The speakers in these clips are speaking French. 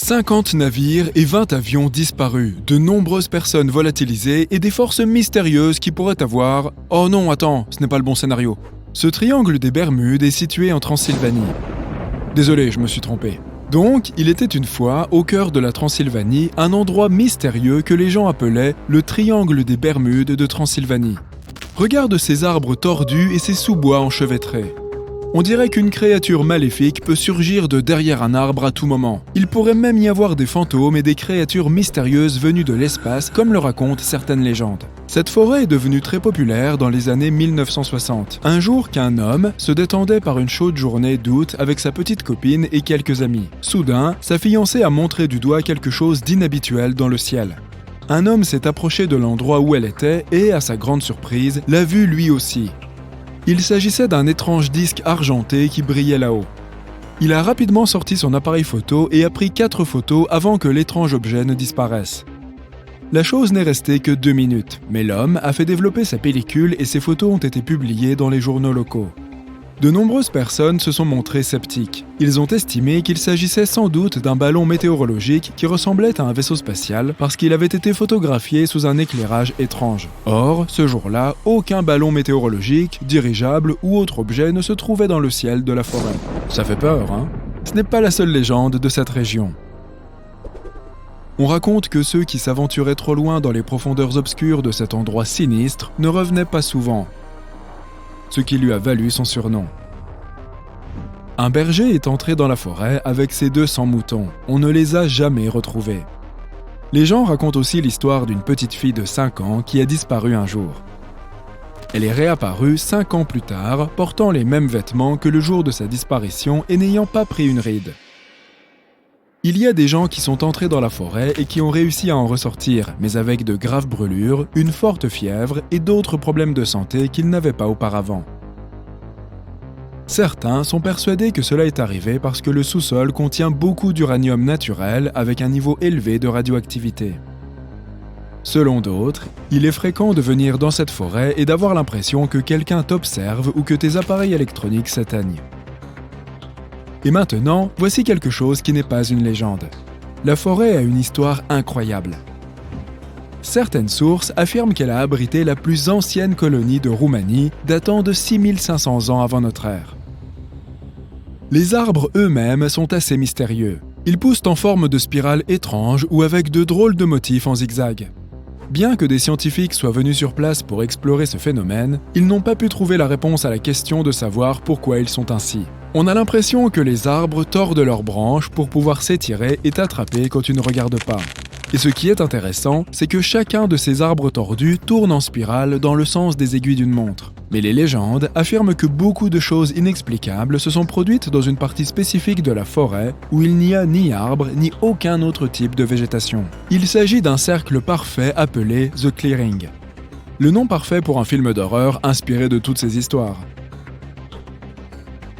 50 navires et 20 avions disparus, de nombreuses personnes volatilisées et des forces mystérieuses qui pourraient avoir... Oh non, attends, ce n'est pas le bon scénario. Ce triangle des Bermudes est situé en Transylvanie. Désolé, je me suis trompé. Donc, il était une fois, au cœur de la Transylvanie, un endroit mystérieux que les gens appelaient le triangle des Bermudes de Transylvanie. Regarde ces arbres tordus et ces sous-bois enchevêtrés. On dirait qu'une créature maléfique peut surgir de derrière un arbre à tout moment. Il pourrait même y avoir des fantômes et des créatures mystérieuses venues de l'espace, comme le racontent certaines légendes. Cette forêt est devenue très populaire dans les années 1960. Un jour qu'un homme se détendait par une chaude journée d'août avec sa petite copine et quelques amis. Soudain, sa fiancée a montré du doigt quelque chose d'inhabituel dans le ciel. Un homme s'est approché de l'endroit où elle était et, à sa grande surprise, l'a vu lui aussi. Il s'agissait d'un étrange disque argenté qui brillait là-haut. Il a rapidement sorti son appareil photo et a pris 4 photos avant que l'étrange objet ne disparaisse. La chose n'est restée que 2 minutes, mais l'homme a fait développer sa pellicule et ses photos ont été publiées dans les journaux locaux. De nombreuses personnes se sont montrées sceptiques. Ils ont estimé qu'il s'agissait sans doute d'un ballon météorologique qui ressemblait à un vaisseau spatial parce qu'il avait été photographié sous un éclairage étrange. Or, ce jour-là, aucun ballon météorologique, dirigeable ou autre objet ne se trouvait dans le ciel de la forêt. Ça fait peur, hein? Ce n'est pas la seule légende de cette région. On raconte que ceux qui s'aventuraient trop loin dans les profondeurs obscures de cet endroit sinistre ne revenaient pas souvent, ce qui lui a valu son surnom. Un berger est entré dans la forêt avec ses 200 moutons. On ne les a jamais retrouvés. Les gens racontent aussi l'histoire d'une petite fille de 5 ans qui a disparu un jour. Elle est réapparue 5 ans plus tard, portant les mêmes vêtements que le jour de sa disparition et n'ayant pas pris une ride. Il y a des gens qui sont entrés dans la forêt et qui ont réussi à en ressortir, mais avec de graves brûlures, une forte fièvre et d'autres problèmes de santé qu'ils n'avaient pas auparavant. Certains sont persuadés que cela est arrivé parce que le sous-sol contient beaucoup d'uranium naturel avec un niveau élevé de radioactivité. Selon d'autres, il est fréquent de venir dans cette forêt et d'avoir l'impression que quelqu'un t'observe ou que tes appareils électroniques s'éteignent. Et maintenant, voici quelque chose qui n'est pas une légende. La forêt a une histoire incroyable. Certaines sources affirment qu'elle a abrité la plus ancienne colonie de Roumanie, datant de 6500 ans avant notre ère. Les arbres eux-mêmes sont assez mystérieux. Ils poussent en forme de spirale étrange ou avec de drôles de motifs en zigzag. Bien que des scientifiques soient venus sur place pour explorer ce phénomène, ils n'ont pas pu trouver la réponse à la question de savoir pourquoi ils sont ainsi. On a l'impression que les arbres tordent leurs branches pour pouvoir s'étirer et t'attraper quand tu ne regardes pas. Et ce qui est intéressant, c'est que chacun de ces arbres tordus tourne en spirale dans le sens des aiguilles d'une montre. Mais les légendes affirment que beaucoup de choses inexplicables se sont produites dans une partie spécifique de la forêt où il n'y a ni arbre ni aucun autre type de végétation. Il s'agit d'un cercle parfait appelé The Clearing. Le nom parfait pour un film d'horreur inspiré de toutes ces histoires.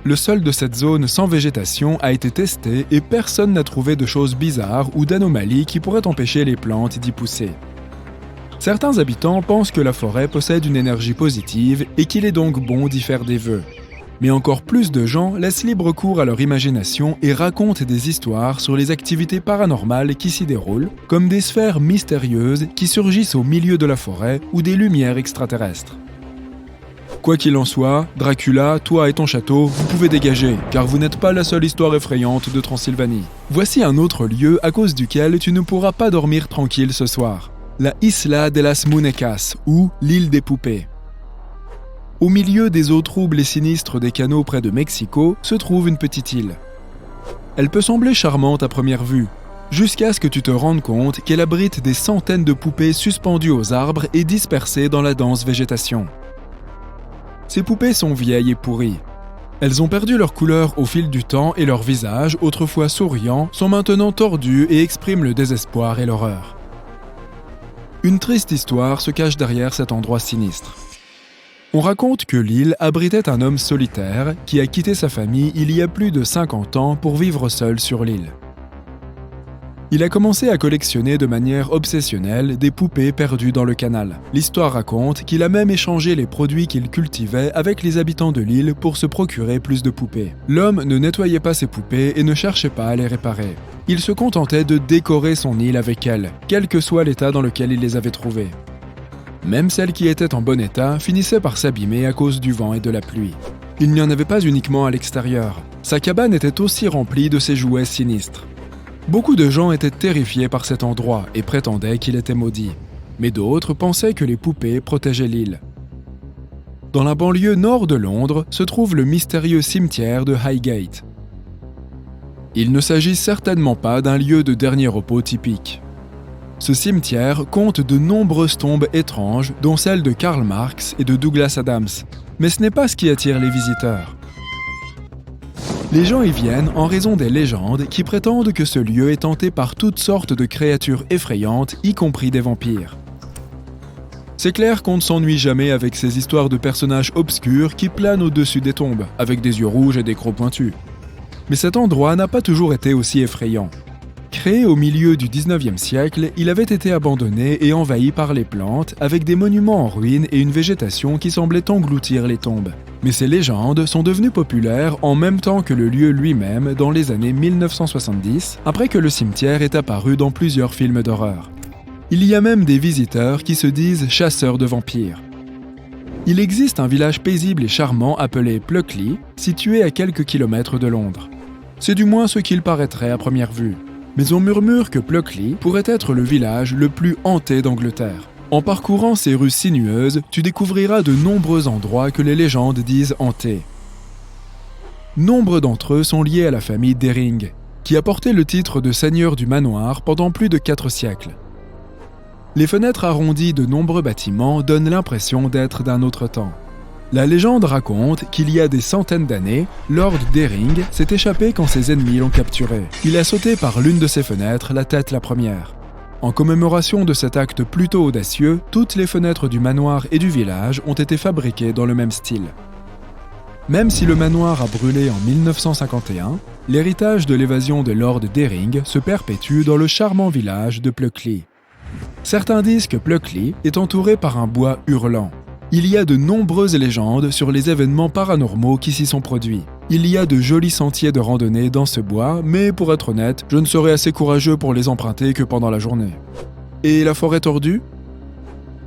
Le sol de cette zone sans végétation a été testé et personne n'a trouvé de choses bizarres ou d'anomalies qui pourraient empêcher les plantes d'y pousser. Certains habitants pensent que la forêt possède une énergie positive et qu'il est donc bon d'y faire des vœux. Mais encore plus de gens laissent libre cours à leur imagination et racontent des histoires sur les activités paranormales qui s'y déroulent, comme des sphères mystérieuses qui surgissent au milieu de la forêt ou des lumières extraterrestres. Quoi qu'il en soit, Dracula, toi et ton château, vous pouvez dégager, car vous n'êtes pas la seule histoire effrayante de Transylvanie. Voici un autre lieu à cause duquel tu ne pourras pas dormir tranquille ce soir. La Isla de las Muñecas, ou l'île des poupées. Au milieu des eaux troubles et sinistres des canaux près de Mexico, se trouve une petite île. Elle peut sembler charmante à première vue, jusqu'à ce que tu te rendes compte qu'elle abrite des centaines de poupées suspendues aux arbres et dispersées dans la dense végétation. Ces poupées sont vieilles et pourries. Elles ont perdu leur couleur au fil du temps et leurs visages, autrefois souriants, sont maintenant tordus et expriment le désespoir et l'horreur. Une triste histoire se cache derrière cet endroit sinistre. On raconte que l'île abritait un homme solitaire qui a quitté sa famille il y a plus de 50 ans pour vivre seul sur l'île. Il a commencé à collectionner de manière obsessionnelle des poupées perdues dans le canal. L'histoire raconte qu'il a même échangé les produits qu'il cultivait avec les habitants de l'île pour se procurer plus de poupées. L'homme ne nettoyait pas ses poupées et ne cherchait pas à les réparer. Il se contentait de décorer son île avec elles, quel que soit l'état dans lequel il les avait trouvées. Même celles qui étaient en bon état finissaient par s'abîmer à cause du vent et de la pluie. Il n'y en avait pas uniquement à l'extérieur. Sa cabane était aussi remplie de ses jouets sinistres. Beaucoup de gens étaient terrifiés par cet endroit et prétendaient qu'il était maudit. Mais d'autres pensaient que les poupées protégeaient l'île. Dans la banlieue nord de Londres se trouve le mystérieux cimetière de Highgate. Il ne s'agit certainement pas d'un lieu de dernier repos typique. Ce cimetière compte de nombreuses tombes étranges, dont celle de Karl Marx et de Douglas Adams. Mais ce n'est pas ce qui attire les visiteurs. Les gens y viennent en raison des légendes qui prétendent que ce lieu est hanté par toutes sortes de créatures effrayantes, y compris des vampires. C'est clair qu'on ne s'ennuie jamais avec ces histoires de personnages obscurs qui planent au-dessus des tombes, avec des yeux rouges et des crocs pointus. Mais cet endroit n'a pas toujours été aussi effrayant. Créé au milieu du 19e siècle, il avait été abandonné et envahi par les plantes, avec des monuments en ruine et une végétation qui semblait engloutir les tombes. Mais ces légendes sont devenues populaires en même temps que le lieu lui-même dans les années 1970, après que le cimetière est apparu dans plusieurs films d'horreur. Il y a même des visiteurs qui se disent chasseurs de vampires. Il existe un village paisible et charmant appelé Pluckley, situé à quelques kilomètres de Londres. C'est du moins ce qu'il paraîtrait à première vue. Mais on murmure que Pluckley pourrait être le village le plus hanté d'Angleterre. En parcourant ces rues sinueuses, tu découvriras de nombreux endroits que les légendes disent hantés. Nombre d'entre eux sont liés à la famille Dering, qui a porté le titre de seigneur du manoir pendant plus de 4 siècles. Les fenêtres arrondies de nombreux bâtiments donnent l'impression d'être d'un autre temps. La légende raconte qu'il y a des centaines d'années, Lord Dering s'est échappé quand ses ennemis l'ont capturé. Il a sauté par l'une de ses fenêtres, la tête la première. En commémoration de cet acte plutôt audacieux, toutes les fenêtres du manoir et du village ont été fabriquées dans le même style. Même si le manoir a brûlé en 1951, l'héritage de l'évasion de Lord Dering se perpétue dans le charmant village de Pluckley. Certains disent que Pluckley est entouré par un bois hurlant. Il y a de nombreuses légendes sur les événements paranormaux qui s'y sont produits. Il y a de jolis sentiers de randonnée dans ce bois, mais pour être honnête, je ne serai assez courageux pour les emprunter que pendant la journée. Et la forêt tordue ?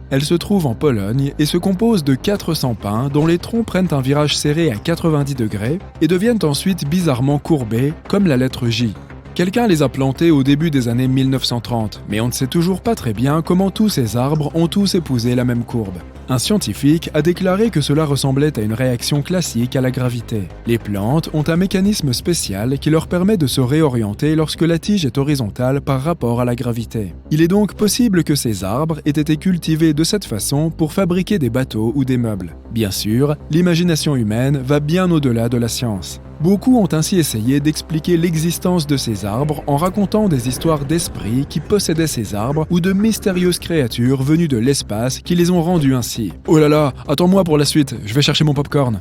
Elle se trouve en Pologne et se compose de 400 pins dont les troncs prennent un virage serré à 90 degrés et deviennent ensuite bizarrement courbés, comme la lettre J. Quelqu'un les a plantés au début des années 1930, mais on ne sait toujours pas très bien comment tous ces arbres ont tous épousé la même courbe. Un scientifique a déclaré que cela ressemblait à une réaction classique à la gravité. Les plantes ont un mécanisme spécial qui leur permet de se réorienter lorsque la tige est horizontale par rapport à la gravité. Il est donc possible que ces arbres aient été cultivés de cette façon pour fabriquer des bateaux ou des meubles. Bien sûr, l'imagination humaine va bien au-delà de la science. Beaucoup ont ainsi essayé d'expliquer l'existence de ces arbres en racontant des histoires d'esprits qui possédaient ces arbres ou de mystérieuses créatures venues de l'espace qui les ont rendus ainsi. Oh là là, attends-moi pour la suite, je vais chercher mon popcorn.